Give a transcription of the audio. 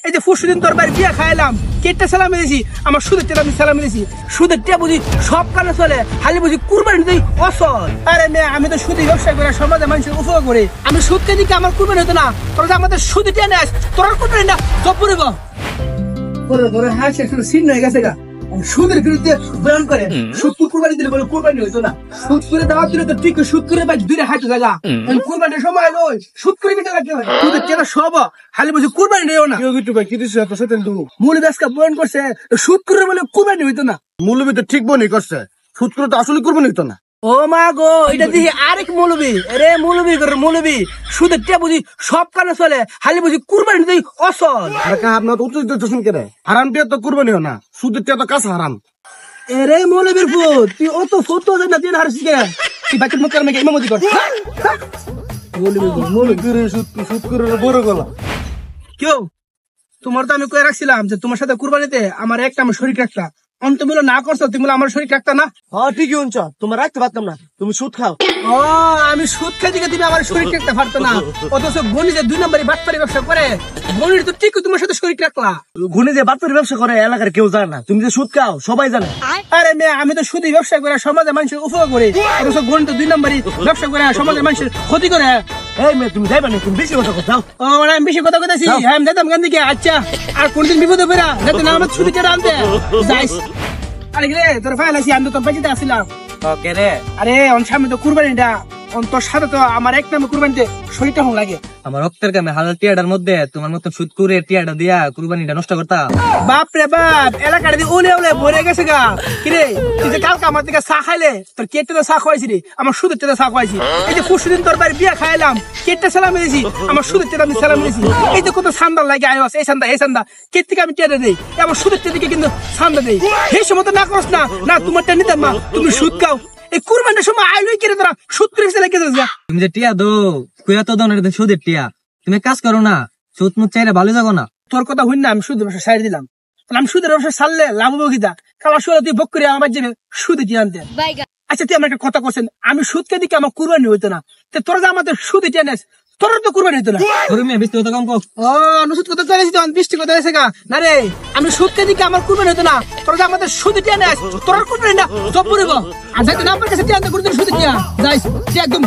এই যে পরশুদিন তোর বাড়ি বিয়ে খাইলাম, কেটে সালামি দিয়েছি, আমার সুদের টেলা আমি সালামি দিয়েছি। সুদের টেলা বুঝি সব কানে চলে, খালি বুঝি কুরবানি দিই অসল। আরে মেয়ে, আমি তো সুদী ব্যবসা করে সমাজে মানুষের উপকার করে, আমি সুদকে দিকে আমার কুরবানি হতো না। তোরা যে আমাদের সুদে টেনে আস, তোর কুরবানি না জব পড়িব করে হ্যাঁ সে সিন হয়ে গেছে গা। সুদের বিরুদ্ধে বয়ান করে সুদ কুরবানি দিলে বলে কুরবানি হইতো না। সুদ করে দেওয়া দিলে তো ঠিক, সুদ করে ভাই দুইটা হাইতো জায়গা কুরবানির সময় নয়, সুদ করে দিতে লাগে সুদের টেলা সব খালি বুঝি কুরবানি নেও না। ভাই কি দিচ্ছে এত সেতেন তুমি? মৌলবী আজকে বয়ান করছে সুদ করে বলে কুরবানি হইতো না। মৌলবী তো ঠিক বনি করছে, সুদ করে তো আসলে কুরবানি হইতো না। ও মা গো, এটা দেখি আরেক মৌলবী। রে মৌলবী করে মৌলবী সুদের টেলা বুঝি সব কানে চলে, খালি বুঝি কুরবানি দিই অসল। আরে কা আপনার উত্তর দিতে শুন কেন? হারাম টিয়া তো কুরবানি হয় না, সুদের টিয়া তো কাছে হারাম। এরে মৌলবীর পুত, তুই অত ফটো না দিন হারছিস কে? তুই বাকি মুখ করে ইমামতি কর। মৌলবী করে সুদ করে বড় গলা। কেউ তোমার তো আমি কয়ে রাখছিলাম যে তোমার সাথে কুরবানিতে আমার একটা আমি শরীর রাখতা, অন্তমিল না করছো, তুমি আমার শরীর রাখতা না। হ্যাঁ ঠিকই শুনছ, তোমার রাখতে পারতাম না, তুমি সুদ খাও। ও আমি সুদ খাই দিকে তুমি আমার শরীর রাখতে পারতো না, অথচ গণি যে 2 নম্বরই বাটপারি ব্যবসা করে, গণির তো ঠিক তোমার সাথে শরীর রাখলা। গুনে যে বাটপারি ব্যবসা করে এলাকার কেউ জানে না, তুমি যে সুদ খাও সবাই জানে। আরে মেয়ে, আমি তো সুদী ব্যবসা করে সমাজে মানুষের উপকার করি, অথচ গণি তো 2 নম্বরই ব্যবসা করে সমাজের মানুষের ক্ষতি করে। এই মেয়ে তুমি যাইবা না, তুমি বেশি কথা কথা। ও আমি বেশি কথা কইতাছি, হ্যাঁ আমি যেতাম গান দিকে। আচ্ছা, আর কোনদিন বিপদে পড়া যাতে না আমার ছুটি কেটে আনতে যাইস। আরে রে তোর ফাইল আছি, আমি তো তোর বাড়িতে আসছিলাম। ওকে রে, আরে অন সামনে তো কুরবানিটা, তোর সাথে তো আমার এক নামে কুরবানিতে শরীরটা হন লাগে। আমার রক্তের কামে হাজার টিয়াটার মধ্যে তোমার মতন সুদ করে টিয়াটা দিয়া কুরবানিটা নষ্ট করতাম। বাপ রে বাপ, এলাকাটা দিয়ে ওলে ওলে ভরে গেছে গা। কিরে তুই যে কালকে আমার দিকে চা খাইলে, তোর কেটে চা খাওয়াইছি রে, আমার সুদের টেলা চা খাওয়াইছি। এই যে পরশুদিন তোর বাড়ি বিয়ে খাইলাম, কেটে সালামি দিয়েছি, আমার সুদের টেলা আমি সালামি দিয়েছি। এই যে কত সান্দার লাগে আয়স, এই সান্দা কেট থেকে আমি টেনে দেই, আমার সুদের টেদিকে কিন্তু সান্দা দেই। সেই সময় তো না করস না, না তোমার টেনে নিতাম মা, তুমি সুদ খাও। এই কুরবানির সময় আইলই কেটে তোরা সুদ করে লেগে যা। তুমি যে টিয়া দো কুয়া তো দাও না, সুদের টিয়া। তুমি কাজ করো না, সুদ মুখ চাইলে ভালো যাবো না। তোর কথা হইন না, আমি সুদের ব্যবসা সাইড দিলাম। আমি সুদের ব্যবসা সারলে লাভ হবো কিতা? কারণ সুদ তুই বক করে আমার যাবে সুদে টিয়ে আনতে। আচ্ছা তুই আমার একটা কথা করছেন, আমি সুদকে দিকে আমার কুরবানি হইতো না, তোরা যে আমাদের সুদে টিয়ে নেস, তোর তো কুরবানি হইতো না। বৃষ্টি কথা কম কম। ও নুসুদ কথা চলেছি, তখন বৃষ্টি কথা এসে গা না রে। আমি সুদকে দিকে আমার কুরবানি হইতো না, তোরা যে আমাদের সুদে টিয়ে নেস, তোর কুরবানি না জব পড়িব। আর যাইতে না আমার কাছে টিয়ে আনতে করে সুদে টিয়া যাইস, একদম